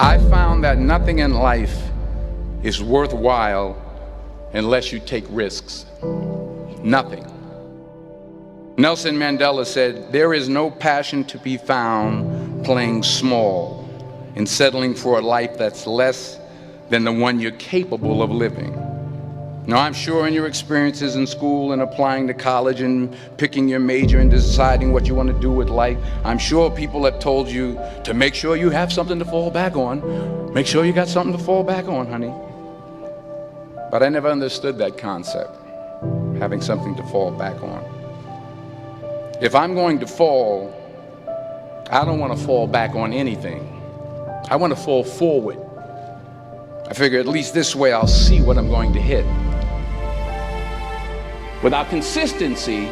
I found that nothing in life is worthwhile unless you take risks. Nothing. Nelson Mandela said, "There is no passion to be found playing small and settling for a life that's less than the one you're capable of living." Now, I'm sure in your experiences in school and applying to college and picking your major and deciding what you want to do with life, I'm sure people have told you to make sure you have something to fall back on. Make sure you got something to fall back on, honey. But I never understood that concept, having something to fall back on. If I'm going to fall, I don't want to fall back on anything. I want to fall forward. I figure at least this way I'll see what I'm going to hit. Without consistency,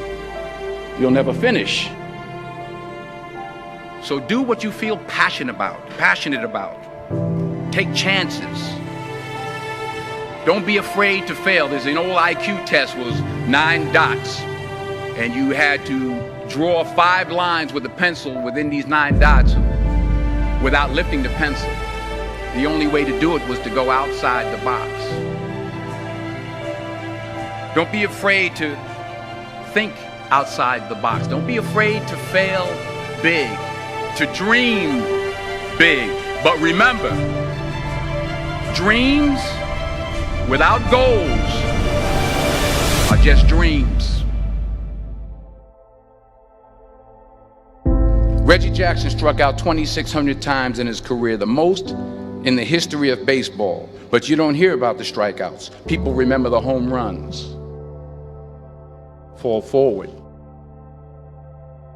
you'll never finish. So do what you feel passionate about. Take chances. Don't be afraid to fail. There's an old IQ test, was 9 dots, and you had to draw 5 lines with a pencil within these 9 dots without lifting the pencil. The only way to do it was to go outside the box. Don't be afraid to think outside the box. Don't be afraid to fail big, to dream big. But remember, dreams without goals are just dreams. Reggie Jackson struck out 2,600 times in his career, the most in the history of baseball. But you don't hear about the strikeouts. People remember the home runs. Fall forward.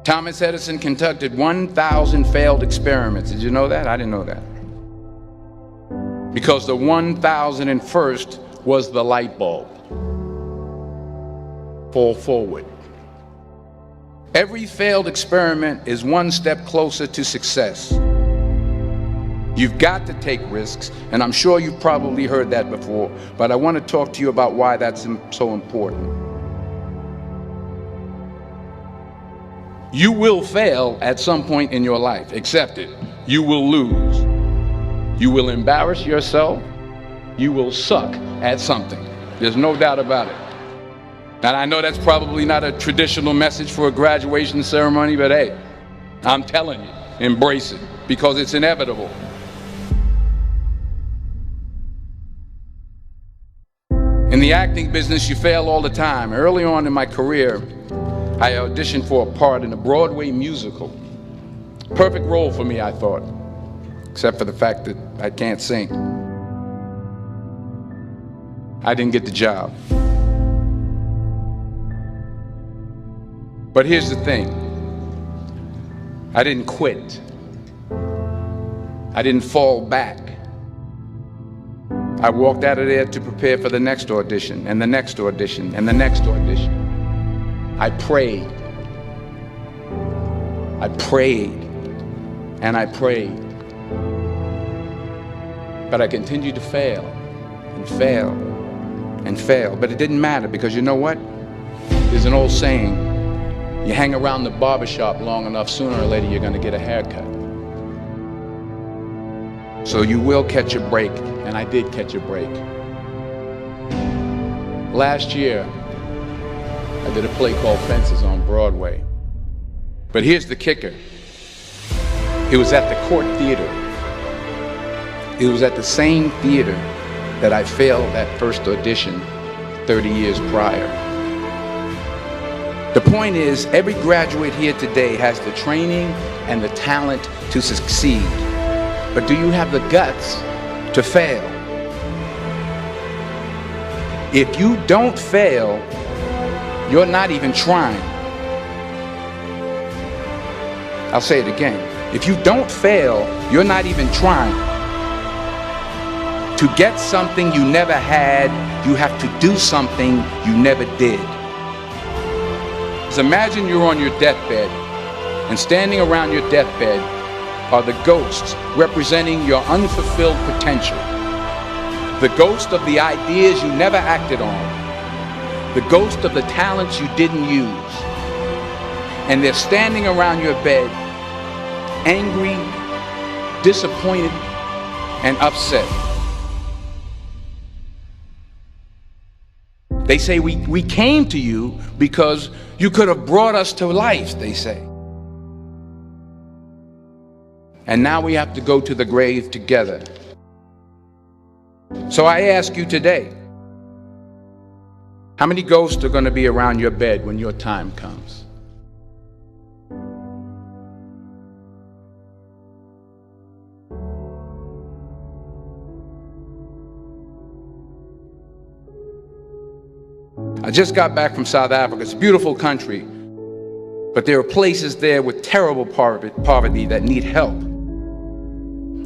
Thomas Edison conducted 1,000 failed experiments. Did you know that? I didn't know that. Because the 1,001st was the light bulb. Fall forward. Every failed experiment is one step closer to success. You've got to take risks, and I'm sure you've probably heard that before, but I want to talk to you about why that's so important. You will fail at some point in your life. Accept it. You will lose. You will embarrass yourself. You will suck at something. There's no doubt about it. And I know that's probably not a traditional message for a graduation ceremony, but hey, I'm telling you, embrace it, because it's inevitable. In the acting business, you fail all the time. Early on in my career, I auditioned for a part in a Broadway musical. Perfect role for me, I thought, except for the fact that I can't sing. I didn't get the job. But here's the thing. I didn't quit. I didn't fall back. I walked out of there to prepare for the next audition, and the next audition, and the next audition. I prayed. I prayed. And I prayed. But I continued to fail, and fail, and fail. But it didn't matter, because you know what? There's an old saying, you hang around the barbershop long enough, sooner or later you're going to get a haircut. So you will catch a break, and I did catch a break. Last year, I did a play called Fences on Broadway. But here's the kicker. It was at the Court Theater. It was at the same theater that I failed that first audition 30 years prior. The point is, every graduate here today has the training and the talent to succeed. But do you have the guts to fail? If you don't fail, you're not even trying. I'll say it again. If you don't fail, you're not even trying. To get something you never had, you have to do something you never did. So imagine you're on your deathbed, and standing around your deathbed are the ghosts representing your unfulfilled potential. The ghost of the ideas you never acted on. The ghost of the talents you didn't use. And they're standing around your bed, angry, disappointed, and upset. They say we came to you because you could have brought us to life, they say. And now we have to go to the grave together. So I ask you today, how many ghosts are going to be around your bed when your time comes? I just got back from South Africa. It's a beautiful country, but there are places there with terrible poverty that need help.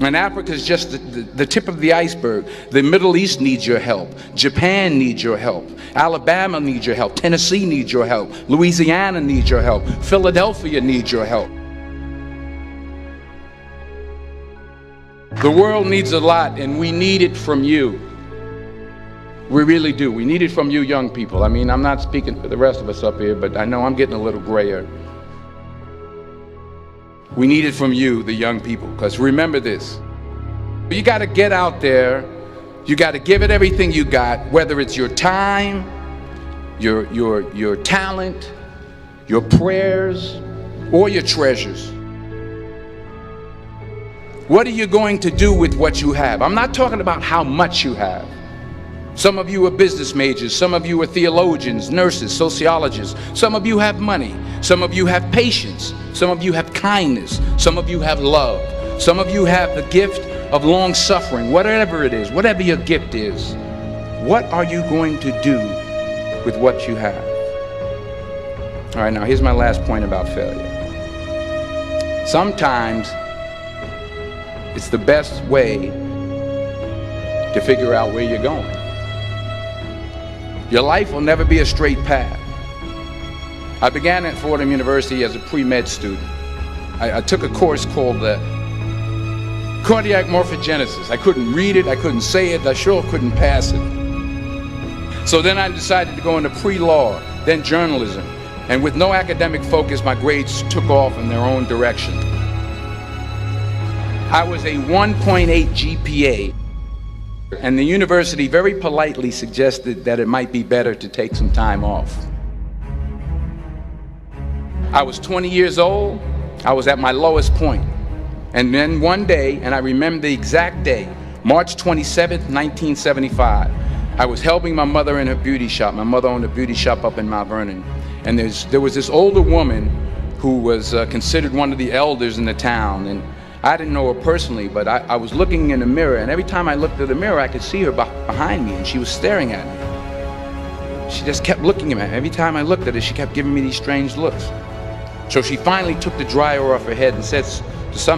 And Africa is just the tip of the iceberg. The Middle East needs your help. Japan needs your help. Alabama needs your help. Tennessee needs your help. Louisiana needs your help. Philadelphia needs your help. The world needs a lot, and we need it from you. We really do. We need it from you young people. I mean, I'm not speaking for the rest of us up here, but I know I'm getting a little grayer. We need it from you, the young people, because remember this. You got to get out there. You got to give it everything you got, whether it's your time, your talent, your prayers, or your treasures. What are you going to do with what you have? I'm not talking about how much you have. Some of you are business majors, some of you are theologians, nurses, sociologists, some of you have money, some of you have patience, some of you have kindness, some of you have love, some of you have the gift of long suffering. Whatever it is, whatever your gift is, what are you going to do with what you have? All right, now here's my last point about failure. Sometimes it's the best way to figure out where you're going. Your life will never be a straight path. I began at Fordham University as a pre-med student. I took a course called cardiac morphogenesis. I couldn't read it, I couldn't say it, I sure couldn't pass it. So then I decided to go into pre-law, then journalism. And with no academic focus, my grades took off in their own direction. I was a 1.8 GPA. And the university very politely suggested that it might be better to take some time off. I was 20 years old. I was at my lowest point. And then one day, and I remember the exact day, March 27th, 1975, I was helping my mother in her beauty shop. My mother owned a beauty shop up in Mount Vernon. And there was this older woman who was considered one of the elders in the town. And I didn't know her personally, but I was looking in the mirror, and every time I looked at the mirror, I could see her behind me, and she was staring at me. She just kept looking at me. Every time I looked at her, she kept giving me these strange looks. So she finally took the dryer off her head and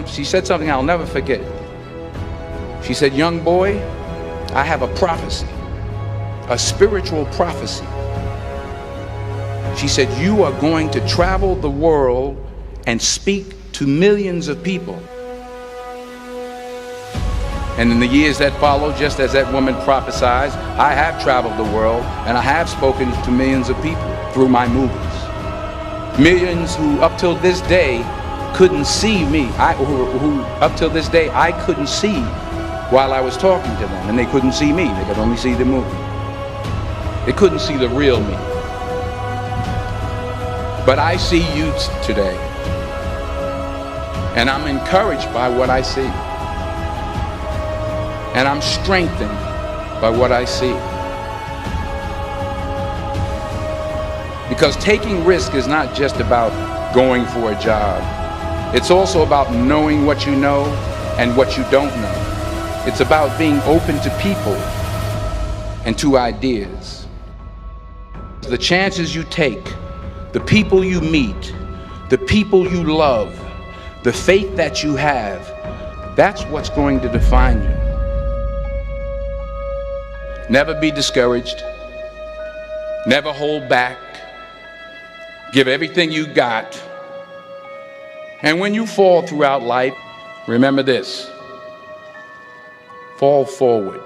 she said something I'll never forget. She said, "Young boy, I have a prophecy, a spiritual prophecy." She said, "You are going to travel the world and speak to millions of people." And in the years that followed, just as that woman prophesied, I have traveled the world and I have spoken to millions of people through my movies. Millions who up till this day couldn't see me, who up till this day I couldn't see while I was talking to them, and they couldn't see me, they could only see the movie. They couldn't see the real me. But I see you today, and I'm encouraged by what I see. And I'm strengthened by what I see. Because taking risk is not just about going for a job. It's also about knowing what you know and what you don't know. It's about being open to people and to ideas. The chances you take, the people you meet, the people you love, the faith that you have, that's what's going to define you. Never be discouraged. Never hold back. Give everything you got. And when you fall throughout life, remember this: fall forward.